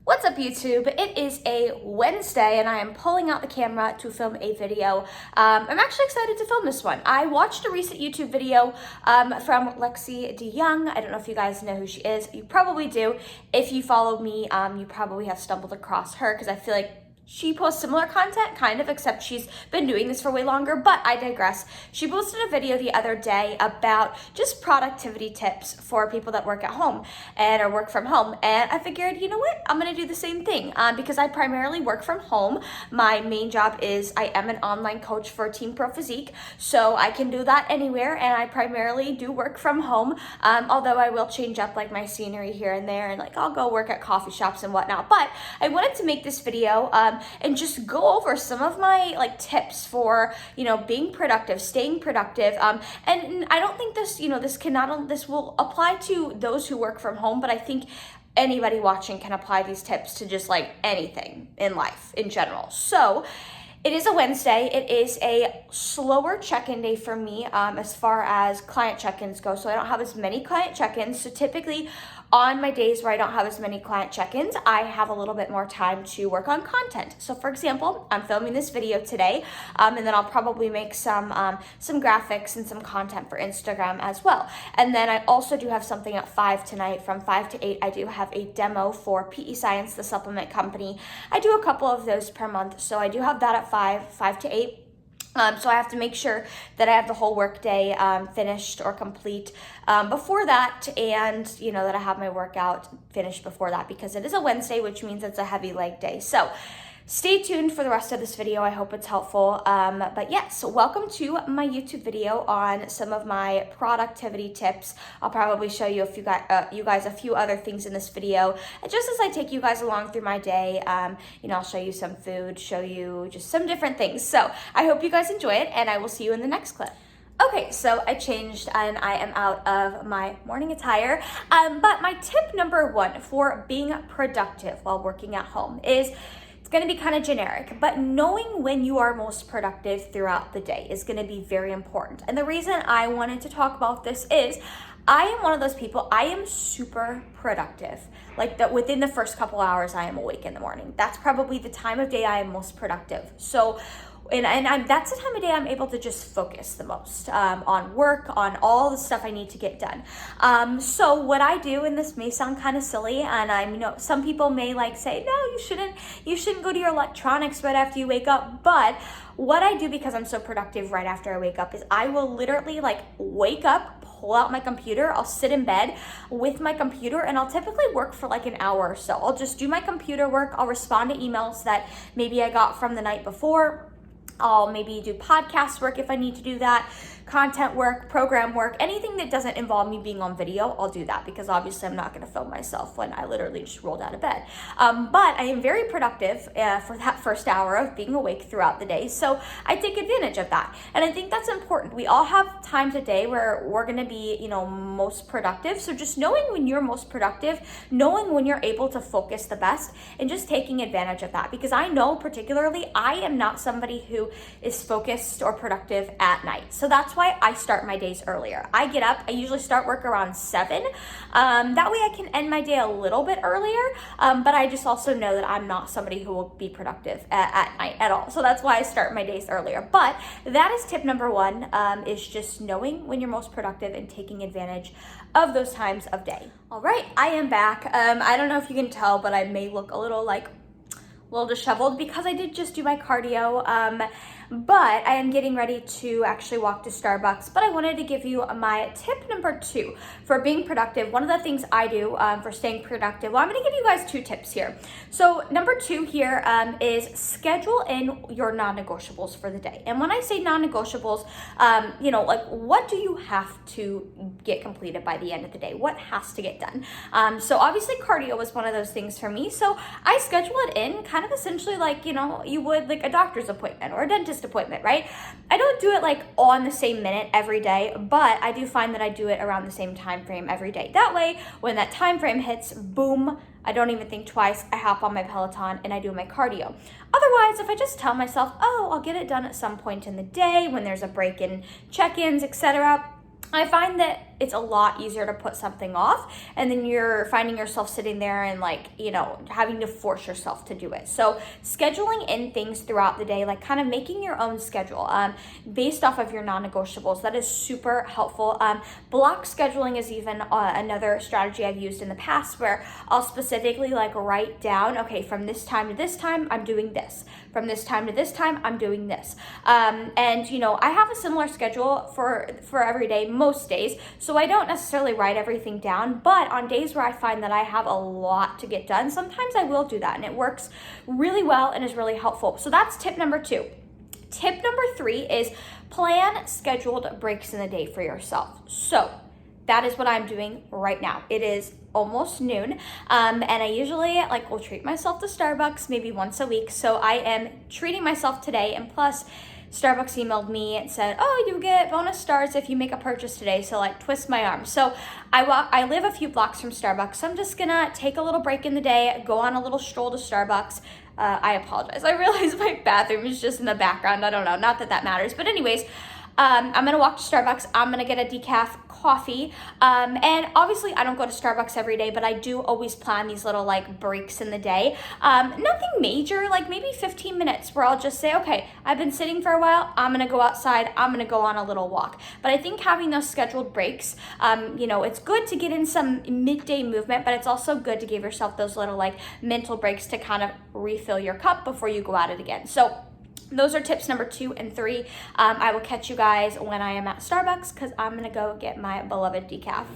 What's up, YouTube? It is a Wednesday and I am pulling out the camera to film a video. I'm actually excited to film this one. I watched a recent YouTube video from Lexiemait. I don't know if you guys know who she is. You probably do. If you follow me, you probably have stumbled across her because I feel like she posts similar content, kind of, except she's been doing this for way longer, but I digress. She posted a video the other day about just productivity tips for people that work at home or work from home. And I figured, you know what? I'm gonna do the same thing because I primarily work from home. My main job is I am an online coach for Team Pro Physique, so I can do that anywhere, and I primarily do work from home, although I will change up like my scenery here and there, and like I'll go work at coffee shops and whatnot. But I wanted to make this video and just go over some of my tips for being productive, staying productive, and I don't think this this will apply to those who work from home, but I think anybody watching can apply these tips to just anything in life in general. So it is a Wednesday. It is a slower check-in day for me as far as client check-ins go. So I don't have as many client check-ins. So typically on my days where I don't have as many client check-ins, I have a little bit more time to work on content. So for example, I'm filming this video today, and then I'll probably make some graphics and some content for Instagram as well. And then I also do have something at 5 tonight. From 5 to 8, I do have a demo for PE Science, the supplement company. I do a couple of those per month, so I do have that at 5 to 8. So I have to make sure that I have the whole workday finished or complete before that, and that I have my workout finished before that, because it is a Wednesday, which means it's a heavy leg day. So stay tuned for the rest of this video. I hope it's helpful. But yes, welcome to my YouTube video on some of my productivity tips. I'll probably show you you guys a few other things in this video. And just as I take you guys along through my day, I'll show you some food, show you just some different things. So I hope you guys enjoy it, and I will see you in the next clip. Okay, so I changed and I am out of my morning attire. But my tip number 1 for being productive while working at home is, going to be kind of generic, but knowing when you are most productive throughout the day is going to be very important. And the reason I wanted to talk about this is I am one of those people, I am super productive. Within the first couple hours I am awake in the morning. That's probably the time of day I am most productive. So that's the time of day I'm able to just focus the most on work, on all the stuff I need to get done. So what I do, and this may sound kind of silly, and some people may say, no, you shouldn't go to your electronics right after you wake up. But what I do, because I'm so productive right after I wake up, is I will literally wake up, pull out my computer, I'll sit in bed with my computer, and I'll typically work for an hour or so. I'll just do my computer work. I'll respond to emails that maybe I got from the night before. I'll maybe do podcast work if I need to do that, content work, program work, anything that doesn't involve me being on video, I'll do that, because obviously I'm not going to film myself when I literally just rolled out of bed. But I am very productive for that first hour of being awake throughout the day, so I take advantage of that. And I think that's important. We all have times a day where we're going to be, most productive. So just knowing when you're most productive, knowing when you're able to focus the best, and just taking advantage of that. Because I know particularly I am not somebody who is focused or productive at night. So that's why I start my days earlier. I get up, I usually start work around 7. That way I can end my day a little bit earlier, but I just also know that I'm not somebody who will be productive at night at all. So that's why I start my days earlier. But that is tip number 1, is just knowing when you're most productive and taking advantage of those times of day. All right, I am back. I don't know if you can tell, but I may look a little disheveled because I did just do my cardio, but I am getting ready to actually walk to Starbucks. But I wanted to give you my tip number 2 for being productive. One of the things I do for staying productive, well, I'm going to give you guys 2 tips here. So number 2 here is schedule in your non-negotiables for the day. And when I say non-negotiables, what do you have to get completed by the end of the day? What has to get done? So obviously cardio was one of those things for me. So I schedule it in kind of essentially you would a doctor's appointment or a dentist appointment, right? I don't do it on the same minute every day, but I do find that I do it around the same time frame every day. That way, when that time frame hits, boom, I don't even think twice. I hop on my Peloton and I do my cardio. Otherwise, if I just tell myself, oh, I'll get it done at some point in the day when there's a break in check-ins, etc., I find that it's a lot easier to put something off, and then you're finding yourself sitting there and like, you know, having to force yourself to do it. So scheduling in things throughout the day, like kind of making your own schedule based off of your non-negotiables, that is super helpful. Block scheduling is even another strategy I've used in the past, where I'll specifically like write down, okay, from this time to this time, I'm doing this. From this time to this time, I'm doing this. And you know, I have a similar schedule for every day, most days, so I don't necessarily write everything down, but on days where I find that I have a lot to get done, sometimes I will do that, and it works really well and is really helpful. So that's tip number 2. Tip number 3 is plan scheduled breaks in the day for yourself. So that is what I'm doing right now. It is almost noon, and I usually will treat myself to Starbucks maybe once a week. So I am treating myself today, and plus Starbucks emailed me and said, oh, you get bonus stars if you make a purchase today. So like, twist my arm. So I live a few blocks from Starbucks. So I'm just gonna take a little break in the day, go on a little stroll to Starbucks. I apologize. I realize my bathroom is just in the background. I don't know, not that that matters. But anyways, I'm gonna walk to Starbucks. I'm gonna get a decaf coffee. And obviously I don't go to Starbucks every day, but I do always plan these little like breaks in the day. Nothing major, like maybe 15 minutes where I'll just say, okay, I've been sitting for a while. I'm gonna go outside. I'm gonna go on a little walk. But I think having those scheduled breaks, you know, it's good to get in some midday movement, but it's also good to give yourself those little like mental breaks to kind of refill your cup before you go at it again. So those are tips number 2 and 3. I will catch you guys when I am at Starbucks, because I'm gonna go get my beloved decaf.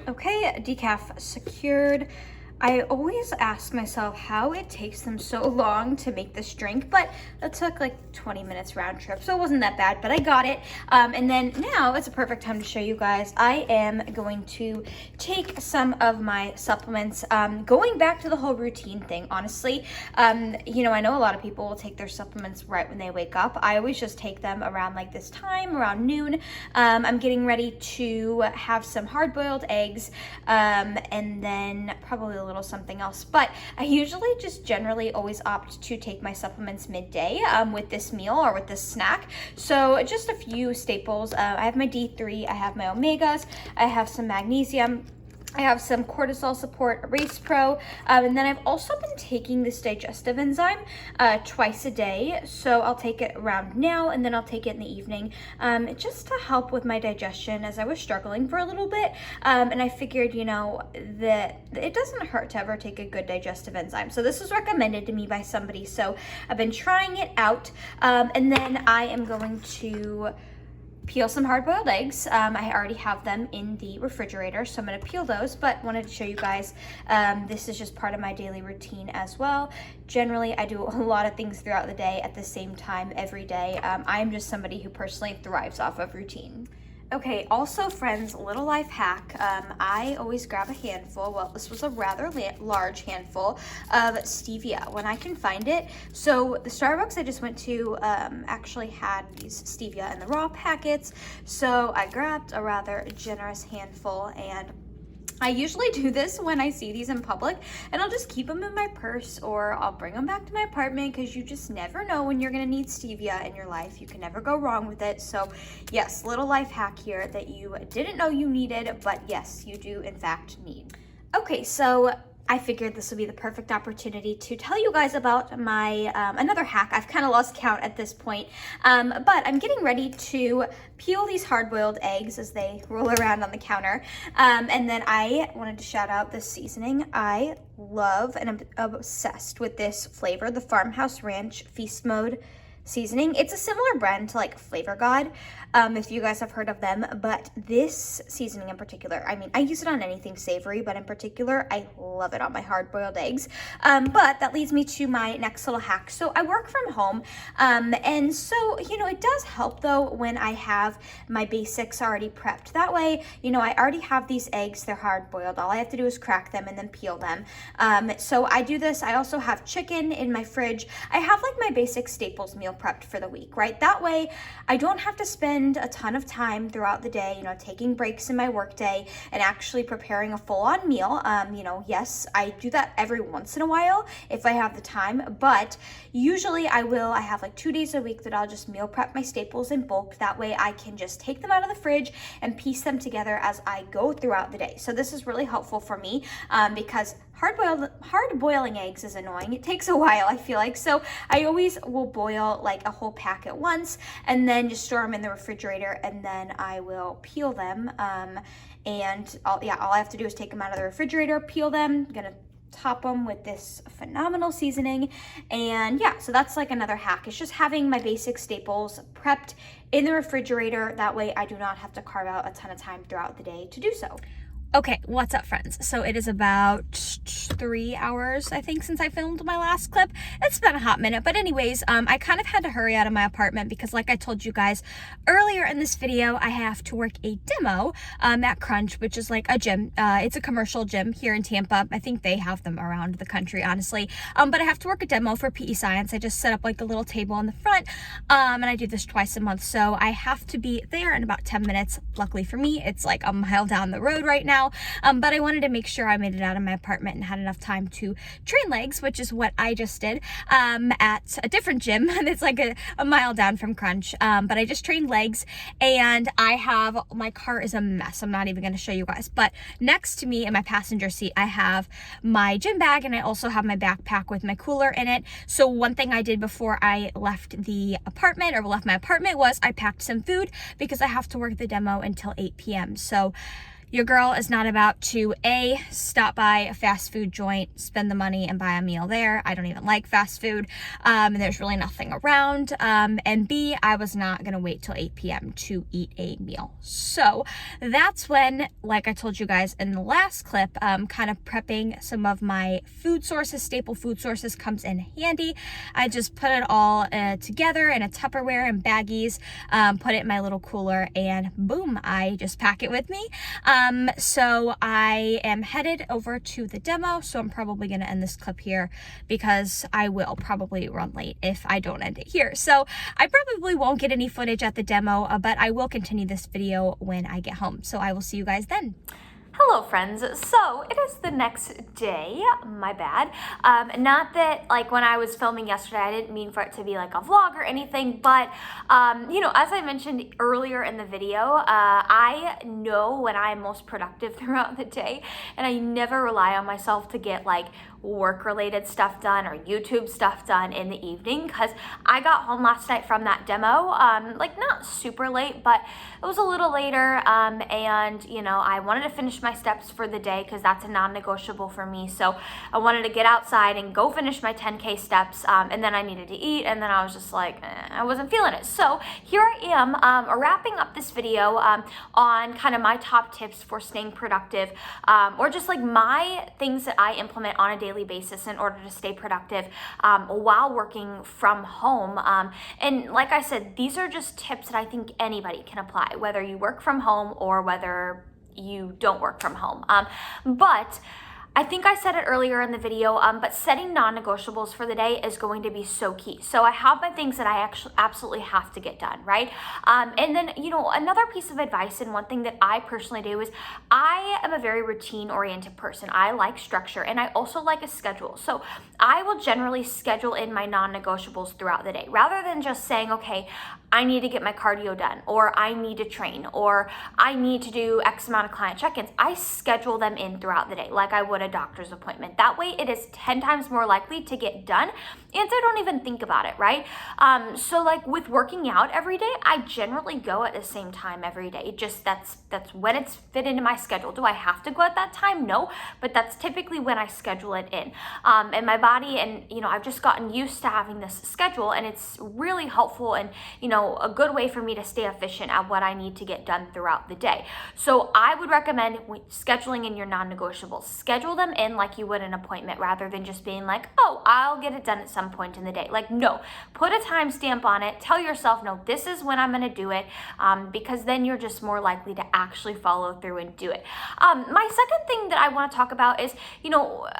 Okay, decaf secured. I always ask myself how it takes them so long to make this drink, but it took like 20 minutes round trip, so it wasn't that bad, but I got it. And then now it's a perfect time to show you guys. I am going to take some of my supplements, going back to the whole routine thing, honestly. You know, I know a lot of people will take their supplements right when they wake up. I always just take them around like this time, around noon. I'm getting ready to have some hard-boiled eggs, and then probably a little something else, but I usually just generally always opt to take my supplements midday with this meal or with this snack. So just a few staples. I have my D3, I have my omegas, I have some magnesium, I have some cortisol support, Erase Pro, and then I've also been taking this digestive enzyme twice a day. So I'll take it around now, and then I'll take it in the evening, just to help with my digestion, as I was struggling for a little bit. And I figured, you know, that it doesn't hurt to ever take a good digestive enzyme. So this was recommended to me by somebody, so I've been trying it out. And then I am going to peel some hard-boiled eggs. I already have them in the refrigerator, so I'm going to peel those, but wanted to show you guys, this is just part of my daily routine as well. Generally, I do a lot of things throughout the day at the same time every day. I am just somebody who personally thrives off of routine. Okay, also friends, little life hack, I always grab a handful, well this was a rather large handful of stevia when I can find it. So the Starbucks I just went to actually had these stevia in the raw packets, so I grabbed a rather generous handful, and I usually do this when I see these in public, and I'll just keep them in my purse, or I'll bring them back to my apartment, because you just never know when you're gonna need stevia in your life. You can never go wrong with it. So yes, little life hack here that you didn't know you needed, but yes, you do in fact need. Okay, so I figured this would be the perfect opportunity to tell you guys about my another hack. I've kind of lost count at this point, but I'm getting ready to peel these hard-boiled eggs as they roll around on the counter, and then I wanted to shout out this seasoning. I love and I'm obsessed with this flavor, the Farmhouse Ranch Feast Mode seasoning. It's a similar brand to like Flavor God, if you guys have heard of them, but this seasoning in particular, I mean, I use it on anything savory, but in particular, I love it on my hard-boiled eggs. But that leads me to my next little hack. So I work from home, and so, you know, it does help though when I have my basics already prepped. That way, you know, I already have these eggs, they're hard-boiled. All I have to do is crack them and then peel them. So I do this. I also have chicken in my fridge. I have like my basic staples meal prepped for the week, right? That way I don't have to spend a ton of time throughout the day, taking breaks in my workday and actually preparing a full-on meal. Yes, I do that every once in a while if I have the time, but usually I have like 2 days a week that I'll just meal prep my staples in bulk. That way I can just take them out of the fridge and piece them together as I go throughout the day. So this is really helpful for me because hard boiling eggs is annoying. It takes a while, I feel like. So I always will boil like a whole pack at once and then just store them in the refrigerator, and then I will peel them. And all I have to do is take them out of the refrigerator, peel them. I'm gonna top them with this phenomenal seasoning. And yeah, so that's like another hack. It's just having my basic staples prepped in the refrigerator. That way I do not have to carve out a ton of time throughout the day to do so. Okay, what's up, friends? So it is about 3 hours, I think, since I filmed my last clip. It's been a hot minute, but anyways, I kind of had to hurry out of my apartment because, like I told you guys earlier in this video, I have to work a demo at Crunch, which is like a gym. It's a commercial gym here in Tampa. I think they have them around the country, honestly. But I have to work a demo for PE Science. I just set up like a little table in the front, and I do this twice a month. So I have to be there in about 10 minutes. Luckily for me, it's like a mile down the road right now. But I wanted to make sure I made it out of my apartment and had enough time to train legs, which is what I just did at a different gym. It's like a mile down from Crunch. But I just trained legs, and my car is a mess. I'm not even going to show you guys. But next to me in my passenger seat, I have my gym bag, and I also have my backpack with my cooler in it. So one thing I did before I left my apartment was I packed some food because I have to work the demo until 8 p.m. So your girl is not about to stop by a fast food joint, spend the money and buy a meal there. I don't even like fast food, and there's really nothing around. And B, I was not gonna wait till 8 p.m. to eat a meal. So that's when, like I told you guys in the last clip, kind of prepping some of my food sources, staple food sources, comes in handy. I just put it all together in a Tupperware and baggies, put it in my little cooler, and boom, I just pack it with me. So I am headed over to the demo, so I'm probably going to end this clip here because I will probably run late if I don't end it here. So I probably won't get any footage at the demo, but I will continue this video when I get home. So I will see you guys then. Hello, friends. So it is the next day. My bad. Not that like when I was filming yesterday, I didn't mean for it to be like a vlog or anything, but as I mentioned earlier in the video, I know when I'm most productive throughout the day, and I never rely on myself to get like work-related stuff done or YouTube stuff done in the evening, because I got home last night from that demo, like not super late, but it was a little later, and I wanted to finish my steps for the day because that's a non-negotiable for me. So I wanted to get outside and go finish my 10K steps, and then I needed to eat, and then I was just like, I wasn't feeling it. So here I am, wrapping up this video on kind of my top tips for staying productive, or just like my things that I implement on a daily basis in order to stay productive while working from home. And like I said, these are just tips that I think anybody can apply, whether you work from home or whether you don't work from home. But I think I said it earlier in the video, but setting non-negotiables for the day is going to be so key. So I have my things that I actually absolutely have to get done, right? And then, another piece of advice, and one thing that I personally do, is I am a very routine-oriented person. I like structure, and I also like a schedule. So I will generally schedule in my non-negotiables throughout the day, rather than just saying, okay, I need to get my cardio done, or I need to train, or I need to do X amount of client check-ins. I schedule them in throughout the day, like I would a doctor's appointment. That way it is 10 times more likely to get done, and I don't even think about it, right? So like with working out every day, I generally go at the same time every day. Just that's when it's fit into my schedule. Do I have to go at that time? No, but that's typically when I schedule it in. And my body, and I've just gotten used to having this schedule, and it's really helpful and a good way for me to stay efficient at what I need to get done throughout the day. So I would recommend scheduling in your non-negotiables. Schedule them in like you would an appointment, rather than just being like, oh, I'll get it done at some point in the day. Like, no, put a timestamp on it. Tell yourself, no, this is when I'm going to do it, because then you're just more likely to actually follow through and do it. My second thing that I want to talk about is,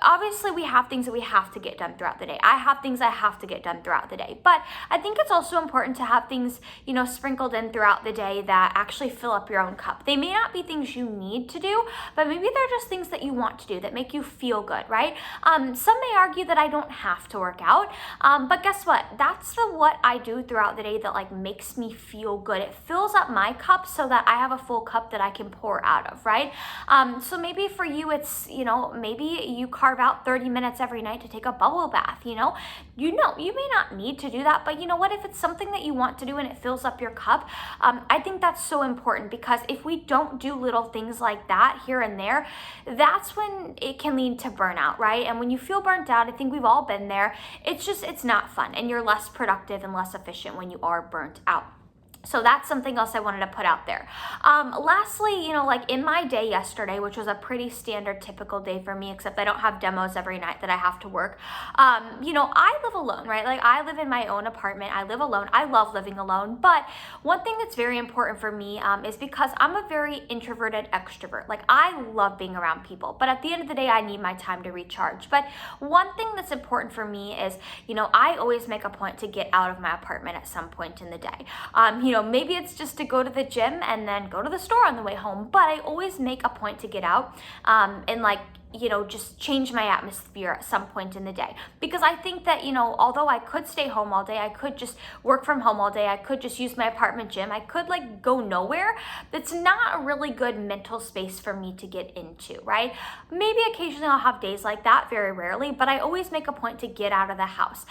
obviously we have things that we have to get done throughout the day. I have things I have to get done throughout the day. But I think it's also important to have things, you know, sprinkled in throughout the day that actually fill up your own cup. They may not be things you need to do, but maybe they're just things that you want to do that make you feel good, right? Some may argue that I don't have to work out, but guess what? That's what I do throughout the day that like makes me feel good. It fills up my cup so that I have a full cup that I can pour out of, right? So maybe for you, it's, you know, maybe you carve out 30 minutes every night to take a bubble bath, you know, you may not need to do that, but you know what, if it's something that you want to do and it fills up your cup, I think that's so important, because if we don't do little things like that here and there, that's when it can lead to burnout, right? And when you feel burnt out, I think we've all been there, it's not fun, and you're less productive and less efficient when you are burnt out. So that's something else I wanted to put out there. Lastly, you know, like in my day yesterday, which was a pretty standard, typical day for me, except I don't have demos every night that I have to work. You know, I live alone, right? Like I live in my own apartment. I live alone. I love living alone. But one thing that's very important for me is because I'm a very introverted extrovert. Like I love being around people, but at the end of the day, I need my time to recharge. But one thing that's important for me is, you know, I always make a point to get out of my apartment at some point in the day. You know, maybe it's just to go to the gym and then go to the store on the way home, but I always make a point to get out and like, you know, just change my atmosphere at some point in the day. Because I think that, you know, although I could stay home all day, I could just work from home all day, I could just use my apartment gym, I could like go nowhere, that's not a really good mental space for me to get into, right? Maybe occasionally I'll have days like that, very rarely, but I always make a point to get out of the house.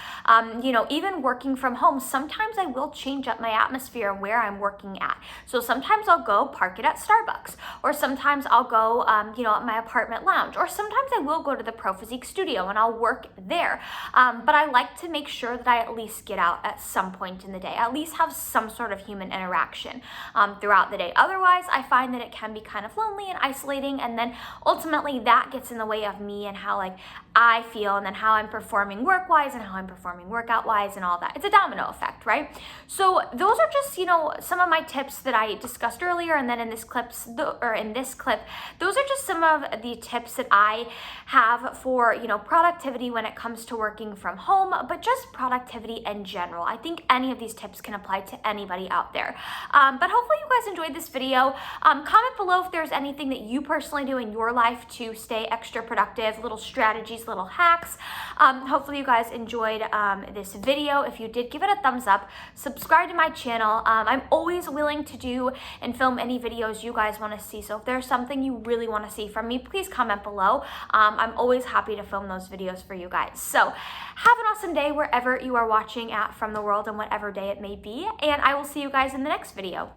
You know, even working from home, sometimes I will change up my atmosphere where I'm working at. So sometimes I'll go park it at Starbucks, or sometimes I'll go, you know, at my apartment lounge, or sometimes I will go to the Pro Physique studio and I'll work there. But I like to make sure that I at least get out at some point in the day, at least have some sort of human interaction throughout the day. Otherwise, I find that it can be kind of lonely and isolating, and then ultimately that gets in the way of me and how like I feel, and then how I'm performing work-wise and how I'm performing workout-wise and all that. It's a domino effect, right? So those are just, you know, some of my tips that I discussed earlier, and then in this clip, those are just some of the tips that I have for, you know, productivity when it comes to working from home, but just productivity in general. I think any of these tips can apply to anybody out there. But hopefully you guys enjoyed this video. Comment below if there's anything that you personally do in your life to stay extra productive, little strategies, little hacks. Hopefully you guys enjoyed this video. If you did, give it a thumbs up, subscribe to my channel. I'm always willing to do and film any videos you guys want to see. So if there's something you really want to see from me, please comment below. I'm always happy to film those videos for you guys. So have an awesome day wherever you are watching at from the world, and whatever day it may be. And I will see you guys in the next video.